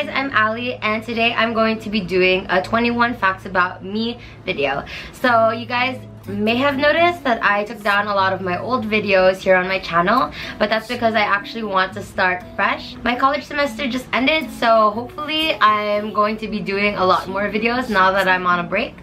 guys, I'm Ally, and today I'm going to be doing a 21 facts about me video. So you guys may have noticed that I took down a lot of my old videos here on my channel, but that's because I actually want to start fresh. My college semester just ended, so hopefully I'm going to be doing a lot more videos now that I'm on a break.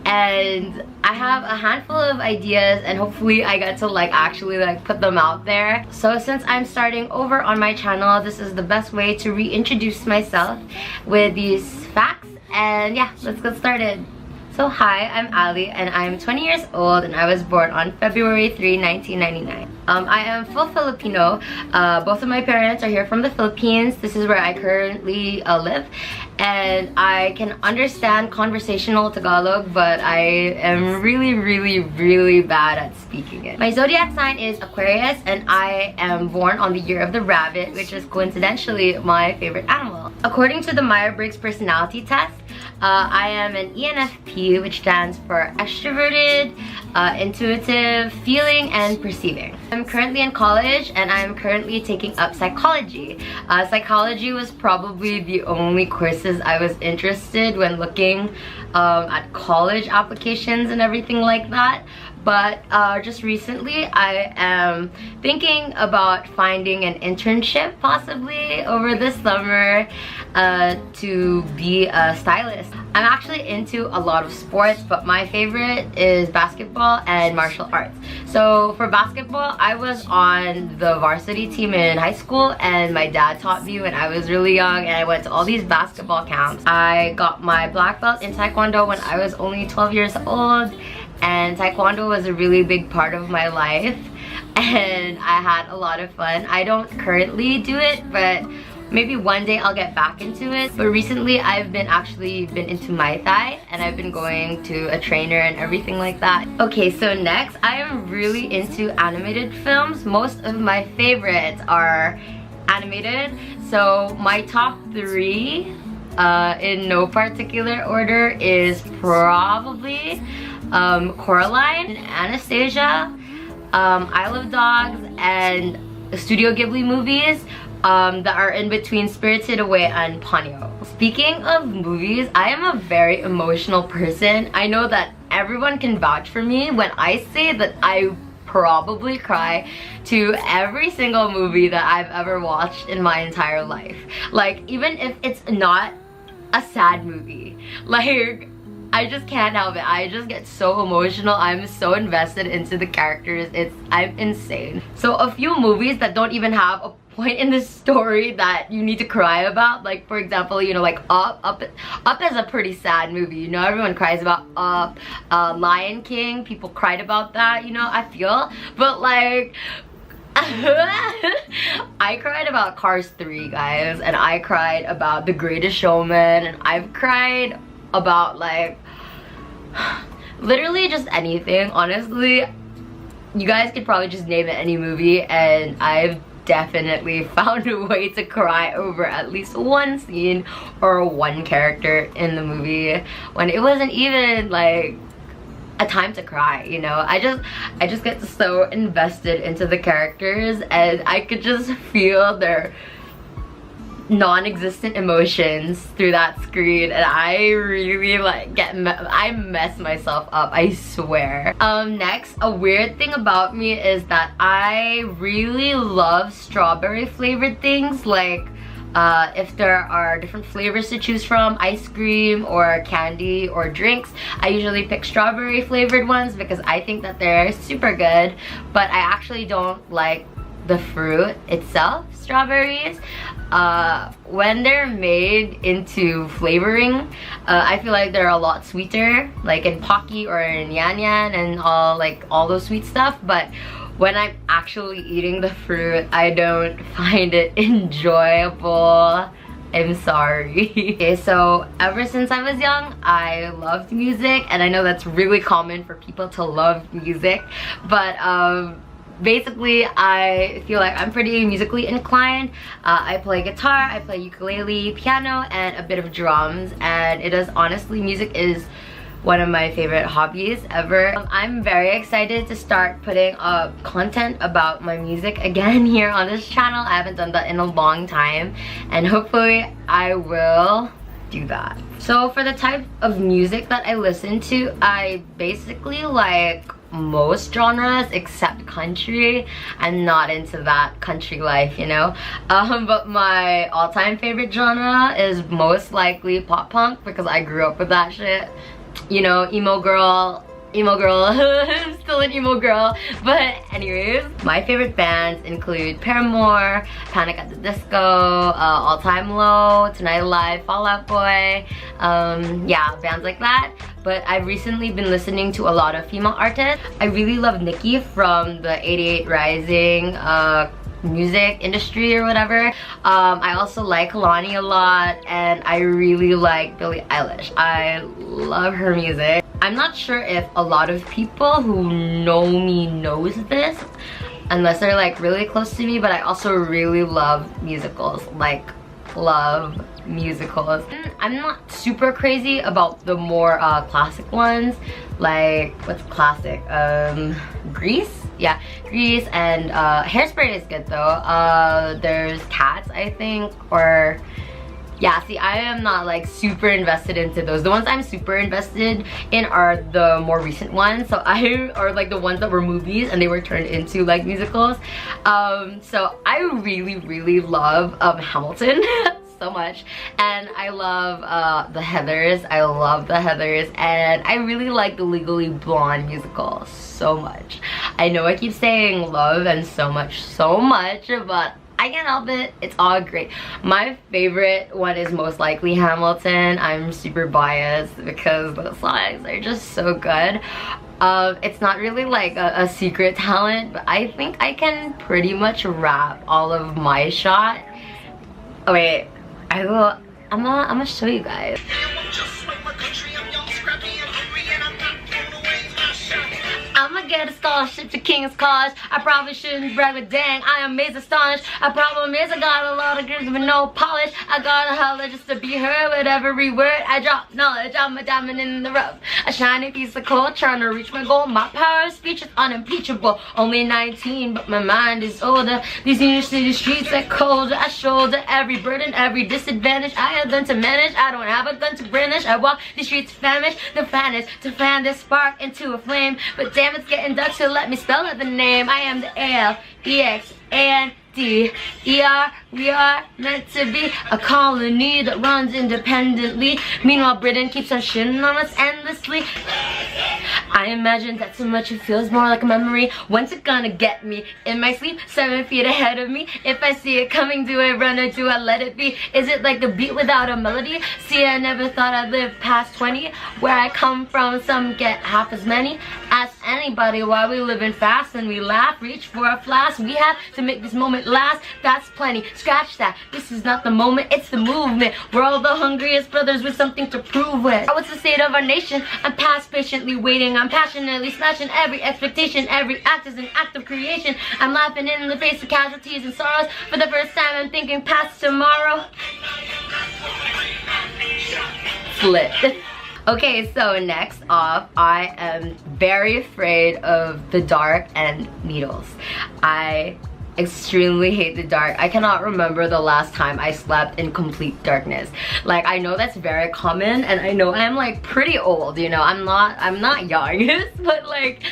And I have a handful of ideas, and hopefully I get to actually put them out there. So since I'm starting over on my channel, this is the best way to reintroduce myself with these facts. And yeah, let's get started. So hi, I'm Ally, and I'm 20 years old, and I was born on February 3, 1999. I am full Filipino. Both of my parents are here from the Philippines. This is where I currently live, and I can understand conversational Tagalog, but I am really bad at speaking it. My zodiac sign is Aquarius, and I am born on the year of the rabbit, which is coincidentally my favorite animal. According to the Myers-Briggs personality test, I am an Enfp, which stands for extroverted, intuitive, feeling, and perceiving. I'm currently in college, and I'm currently taking up psychology. Psychology was probably the only courses I was interested when looking at college applications and everything like that. But just recently I am thinking about finding an internship possibly over this summer to be a stylist. I'm actually into a lot of sports, but my favorite is basketball and martial arts. So for basketball, I was on the varsity team in high school, and my dad taught me when I was really young, and I went to all these basketball camps. I got my black belt in Taekwondo when I was only 12 years old, and Taekwondo was a really big part of my life, and I had a lot of fun. I don't currently do it, but maybe one day I'll get back into it. But recently I've been into Muay Thai, and I've been going to a trainer and everything like that. Okay, so next, I am really into animated films. Most of my favorites are animated. So my top 3 in no particular order is probably Coraline, Anastasia, Isle of Dogs, and Studio Ghibli movies that are in between Spirited Away and Ponyo. Speaking of movies, I am a very emotional person. I know that everyone can vouch for me when I say that I probably cry to every single movie that I've ever watched in my entire life. Even if it's not a sad movie. I just can't help it. I just get so emotional. I'm so invested into the characters. I'm insane. So a few movies that don't even have a point in the story that you need to cry about, for example, Up is a pretty sad movie. Everyone cries about Up. Lion King, people cried about that, I feel. But I cried about Cars 3, guys, and I cried about The Greatest Showman, and I've cried about literally just anything. Honestly, you guys could probably just name it any movie, and I've definitely found a way to cry over at least one scene or one character in the movie when it wasn't even a time to cry. I just get so invested into the characters, and I could just feel their non-existent emotions through that screen, and I really I mess myself up, I swear. Next, a weird thing about me is that I really love strawberry flavored things. If there are different flavors to choose from, ice cream or candy or drinks, I usually pick strawberry flavored ones because I think that they're super good. But I actually don't like the fruit itself, strawberries. When they're made into flavoring, I feel like they're a lot sweeter, in Pocky or in Yan Yan and all those sweet stuff. But when I'm actually eating the fruit, I don't find it enjoyable. I'm sorry. Okay, so ever since I was young, I loved music, and I know that's really common for people to love music, but basically I feel like I'm pretty musically inclined. I play guitar, I play ukulele, piano, and a bit of drums, and music is one of my favorite hobbies ever. I'm very excited to start putting up content about my music again here on this channel. I haven't done that in a long time, and hopefully I will do that. So for the type of music that I listen to, I basically like most genres except country. I'm not into that country life, you know. But my all-time favorite genre is most likely pop punk, because I grew up with that shit. You know, emo girl. I'm still an emo girl. But anyways, my favorite bands include Paramore, Panic at the Disco, All Time Low, Tonight Alive, Fall Out Boy, yeah, bands like that. But I've recently been listening to a lot of female artists. I really love Nicki from the 88 Rising music industry or whatever. I also like Kalani a lot, and I really like Billie Eilish. I love her music. I'm not sure if a lot of people who know me knows this, unless they're like really close to me, but I also really love musicals. Like, love musicals. I'm not super crazy about the more classic ones. Like, what's classic? Grease? Yeah, Grease, and Hairspray is good though. There's Cats, I think, or yeah, see, I am not like super invested into those. The ones I'm super invested in are the more recent ones. So are like the ones that were movies and they were turned into like musicals. So I really love Hamilton so much, and I love the Heathers. I love the Heathers, and I really like the Legally Blonde musical so much. I know I keep saying love and so much, but I can't help it. It's all great. My favorite one is most likely Hamilton. I'm super biased because the songs are just so good. It's not really like a secret talent, but I think I can pretty much rap all of My Shot. Oh wait, I'm gonna show you guys. I'ma get a scholarship to King's College. I probably shouldn't brag, but dang, I am amazed, astonished. A problem is I got a lot of grades with no polish. I got a holler just to be heard with every word. I drop knowledge, I'm a diamond in the rough. A shiny piece of coal trying to reach my goal. My power of speech is unimpeachable. Only 19, but my mind is older. These New York City streets are colder. I shoulder every burden, every disadvantage I have done to manage. I don't have a gun to brandish. I walk these streets famished. The fan is to fan this spark into a flame. But damn, it's getting dark, so let me spell out the name. I am the ALEXANDER. We are meant to be a colony that runs independently. Meanwhile, Britain keeps on shitting on us endlessly. I imagine that so much it feels more like a memory. When's it gonna get me? In my sleep, 7 feet ahead of me. If I see it coming, do I run or do I let it be? Is it like a beat without a melody? See, I never thought I'd live past 20. Where I come from, some get half as many. Ask anybody why we living fast and we laugh. Reach for a flask. We have to make this moment last. That's plenty. Scratch that. This is not the moment, it's the movement. We're all the hungriest brothers with something to prove with. What's the state of our nation? I'm past patiently waiting. I'm passionately smashing every expectation. Every act is an act of creation. I'm laughing in the face of casualties and sorrows. For the first time, I'm thinking past tomorrow. Flip. Okay, so next off, I am very afraid of the dark and needles. I extremely hate the dark. I cannot remember the last time I slept in complete darkness. Like, I know that's very common, and I know I'm like pretty old, you know. I'm not young, but like,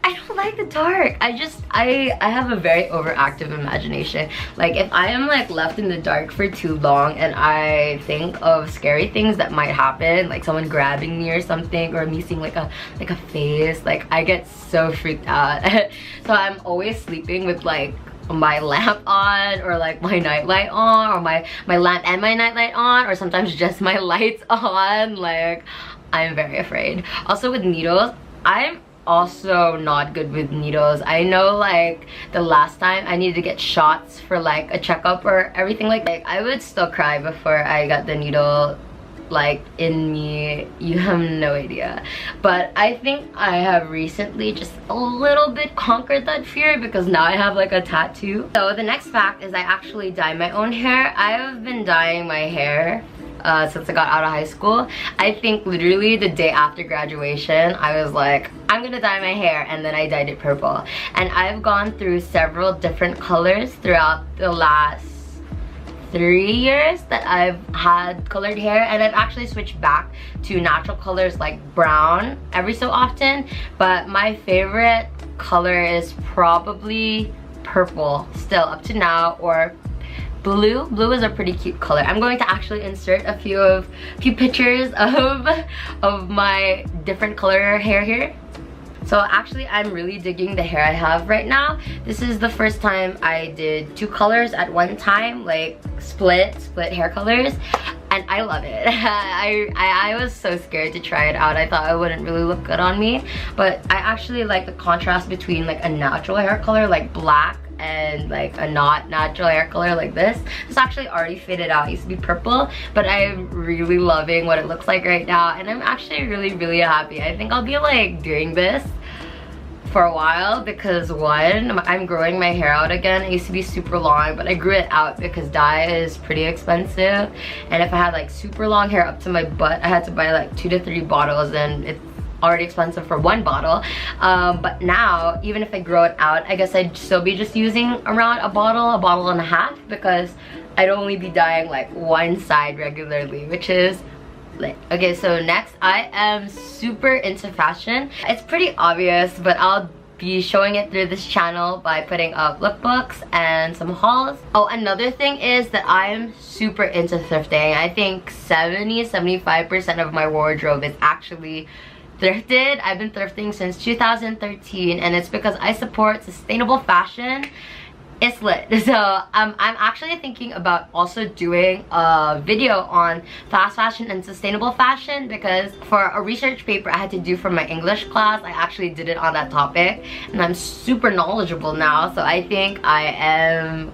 I don't like the dark. I have a very overactive imagination. Like, if I am like left in the dark for too long and I think of scary things that might happen, like someone grabbing me or something, or me seeing like a face, like I get so freaked out. So I'm always sleeping with like my lamp on, or like my nightlight on, or my lamp and my nightlight on, or sometimes just my lights on. Like, I'm very afraid. Also with needles, I'm also not good with needles. I know like the last time I needed to get shots for like a checkup or everything like that, I would still cry before I got the needle like in me. You have no idea. But I think I have recently just a little bit conquered that fear, because now I have like a tattoo. So the next fact is I actually dye my own hair. I have been dyeing my hair since I got out of high school. I think literally the day after graduation, I was like, I'm gonna dye my hair, and then I dyed it purple. And I've gone through several different colors throughout the last 3 years that I've had colored hair, and I've actually switched back to natural colors like brown every so often, but my favorite color is probably purple still up to now, or blue. Blue is a pretty cute color. I'm going to actually insert a few pictures of my different color hair here. So actually, I'm really digging the hair I have right now. This is the first time I did 2 colors at one time, like split hair colors, and I love it. I was so scared to try it out. I thought it wouldn't really look good on me, but I actually like the contrast between like a natural hair color like black and like a not natural hair color like this. It's actually already faded out. It used to be purple, but I'm really loving what it looks like right now, and I'm actually really happy. I think I'll be like doing this for a while because one, I'm growing my hair out again. It used to be super long, but I grew it out because dye is pretty expensive, and if I had like super long hair up to my butt, I had to buy like 2 to 3 bottles, and it's already expensive for 1 bottle. But now, even if I grow it out, I guess I'd still be just using around a bottle and a half, because I'd only be dyeing like one side regularly, which is lit. Okay, so next, I am super into fashion. It's pretty obvious, but I'll be showing it through this channel by putting up lookbooks and some hauls. Oh, another thing is that I'm super into thrifting. I think 70-75% of my wardrobe is actually thrifted. I've been thrifting since 2013, and it's because I support sustainable fashion. It's lit. So I'm actually thinking about also doing a video on fast fashion and sustainable fashion, because for a research paper I had to do for my English class, I actually did it on that topic, and I'm super knowledgeable now. So I think I am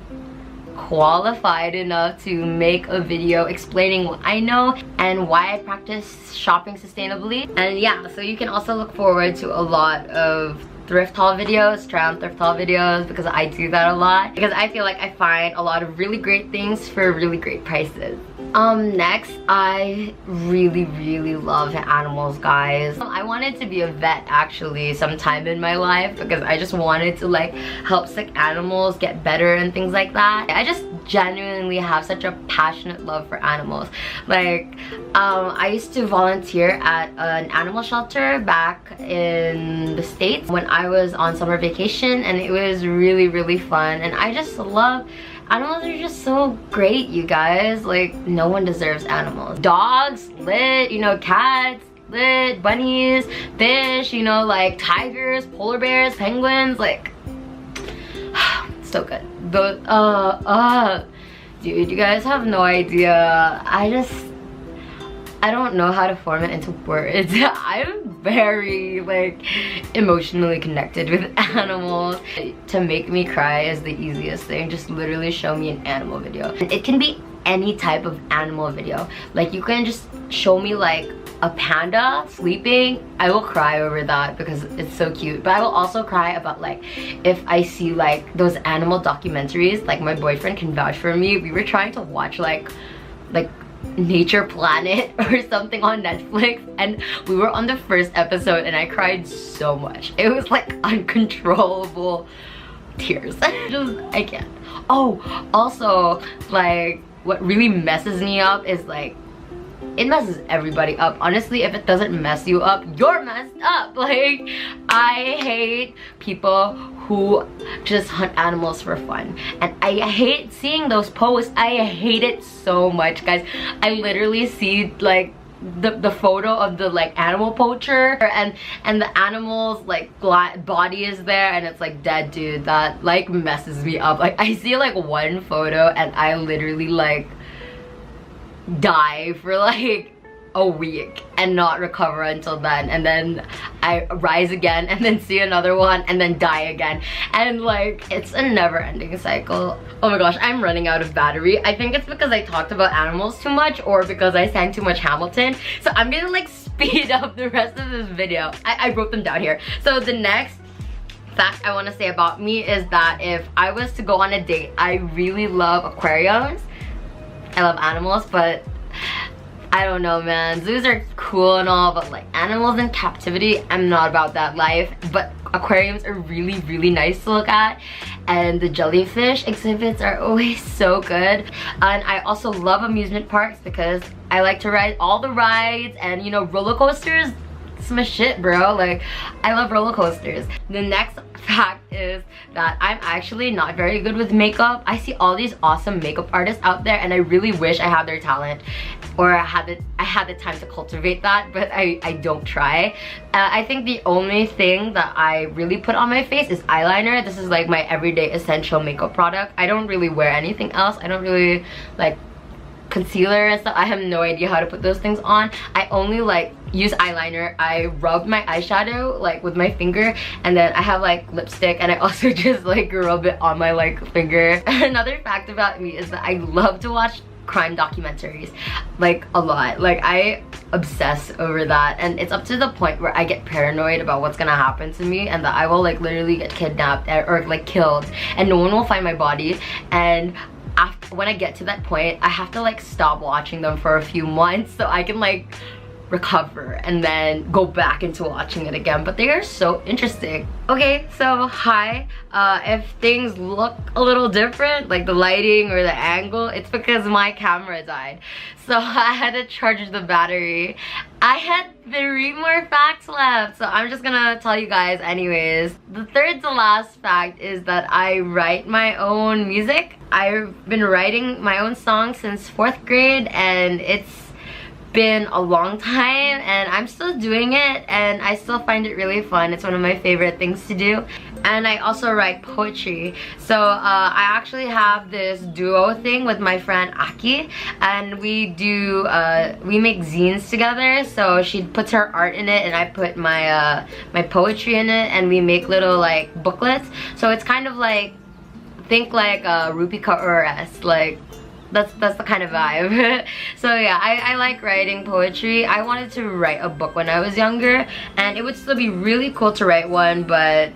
qualified enough to make a video explaining what I know and why I practice shopping sustainably. And yeah, so you can also look forward to a lot of thrift haul videos, try on thrift haul videos, because I do that a lot, because I feel like I find a lot of really great things for really great prices. Next, I really love animals, guys. I wanted to be a vet actually sometime in my life, because I just wanted to like help sick animals get better and things like that. I just genuinely have such a passionate love for animals. Like, I used to volunteer at an animal shelter back in the States when I was on summer vacation, and it was really fun, and I just love animals. Are just so great, you guys. Like, no one deserves animals. Dogs, lit, you know, cats, lit, bunnies, fish, you know, like tigers, polar bears, penguins, like so good. Those dude, you guys have no idea. I don't know how to form it into words. I'm very like emotionally connected with animals. To make me cry is the easiest thing. Just literally show me an animal video. It can be any type of animal video. Like, you can just show me like a panda sleeping, I will cry over that because it's so cute. But I will also cry about like if I see like those animal documentaries. Like, my boyfriend can vouch for me. We were trying to watch like Nature Planet or something on Netflix, and we were on the first episode and I cried so much. It was like uncontrollable tears. I can't. Oh, also, like, what really messes me up is like, it messes everybody up. Honestly, if it doesn't mess you up, you're messed up. Like, I hate people who just hunt animals for fun, and I hate seeing those posts. I hate it so much, guys. I literally see like the photo of the like animal poacher, and the animal's like body is there and it's like dead, dude. That like messes me up. Like, I see like one photo and I literally like die for like a week and not recover until then, and then I rise again and then see another one and then die again, and like it's a never-ending cycle. Oh my gosh, I'm running out of battery. I think it's because I talked about animals too much, or because I sang too much Hamilton. So I'm gonna like speed up the rest of this video. I wrote them down here. So the next fact I want to say about me is that if I was to go on a date, I really love aquariums. I love animals, but I don't know, man. Zoos are cool and all, but like animals in captivity, I'm not about that life. But aquariums are really, really nice to look at. And the jellyfish exhibits are always so good. And I also love amusement parks because I like to ride all the rides, and you know, roller coasters, it's my shit, bro. Like, I love roller coasters. The next fact is that I'm actually not very good with makeup. I see all these awesome makeup artists out there, and I really wish I had their talent, or I had the time to cultivate that, but I don't try. I think the only thing that I really put on my face is eyeliner. This is like my everyday essential makeup product. I don't really wear anything else. I don't really like concealer and stuff. I have no idea how to put those things on. I only like use eyeliner. I rub my eyeshadow like with my finger, and then I have like lipstick, and I also just like rub it on my like finger. Another fact about me is that I love to watch crime documentaries, like a lot. Like, I obsess over that, and it's up to the point where I get paranoid about what's gonna happen to me, and that I will like literally get kidnapped or like killed, and no one will find my body. And after, when I get to that point, I have to like stop watching them for a few months so I can like recover and then go back into watching it again. But they are so interesting. Okay, so hi. If things look a little different, like the lighting or the angle, it's because my camera died, so I had to charge the battery. I had 3 more facts left, so I'm just gonna tell you guys anyways. The third to last fact is that I write my own music. I've been writing my own songs since 4th grade, and it's been a long time, and I'm still doing it, and I still find it really fun. It's one of my favorite things to do. And I also write poetry. So I actually have this duo thing with my friend Aki, and we make zines together. So she puts her art in it, and I put my my poetry in it, and we make little like booklets. So it's kind of like, think like Rupika Ures, like that's the kind of vibe. So yeah, I like writing poetry. I wanted to write a book when I was younger, and it would still be really cool to write one, but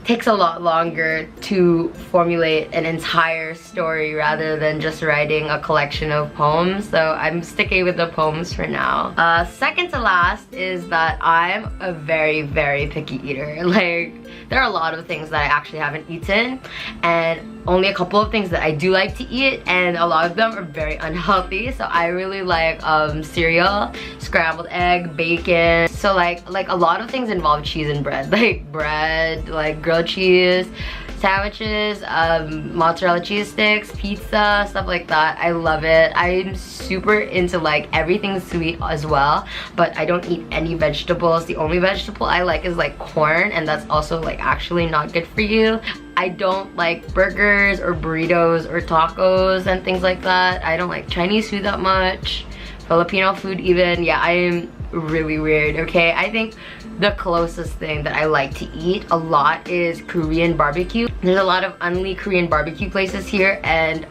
takes a lot longer to formulate an entire story rather than just writing a collection of poems. So I'm sticking with the poems for now. Second to last is that I'm a very, very picky eater. Like, there are a lot of things that I actually haven't eaten, and only a couple of things that I do like to eat, and a lot of them are very unhealthy. So I really like cereal, scrambled egg, bacon. So like a lot of things involve cheese and bread. Like bread, like grilled cheese, sandwiches, mozzarella cheese sticks, pizza, stuff like that. I love it. I'm super into like everything sweet as well, but I don't eat any vegetables. The only vegetable I like is like corn, and that's also like actually not good for you. I don't like burgers or burritos or tacos and things like that. I don't like Chinese food that much, Filipino food even. Yeah, I am really weird, okay? I think the closest thing that I like to eat a lot is Korean barbecue. There's a lot of Unli Korean barbecue places here, and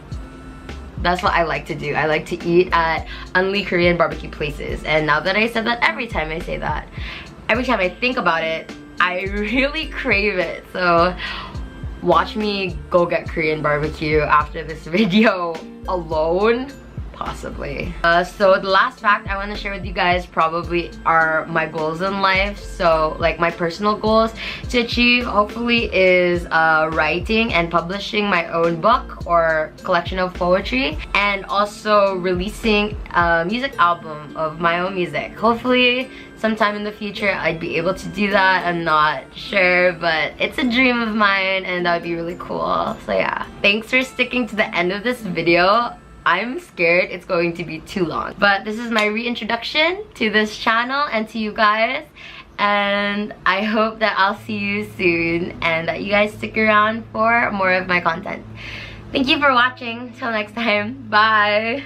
that's what I like to do. I like to eat at Unli Korean barbecue places. And now that I said that, every time I say that, every time I think about it, I really crave it. So watch me go get Korean barbecue after this video alone. Possibly. So the last fact I want to share with you guys probably are my goals in life. So like my personal goals to achieve hopefully is writing and publishing my own book or collection of poetry, and also releasing a music album of my own music. Hopefully sometime in the future I'd be able to do that. I'm not sure, but it's a dream of mine, and that would be really cool. So yeah, thanks for sticking to the end of this video. I'm scared it's going to be too long, but this is my reintroduction to this channel and to you guys, and I hope that I'll see you soon and that you guys stick around for more of my content. Thank you for watching. Till next time, bye.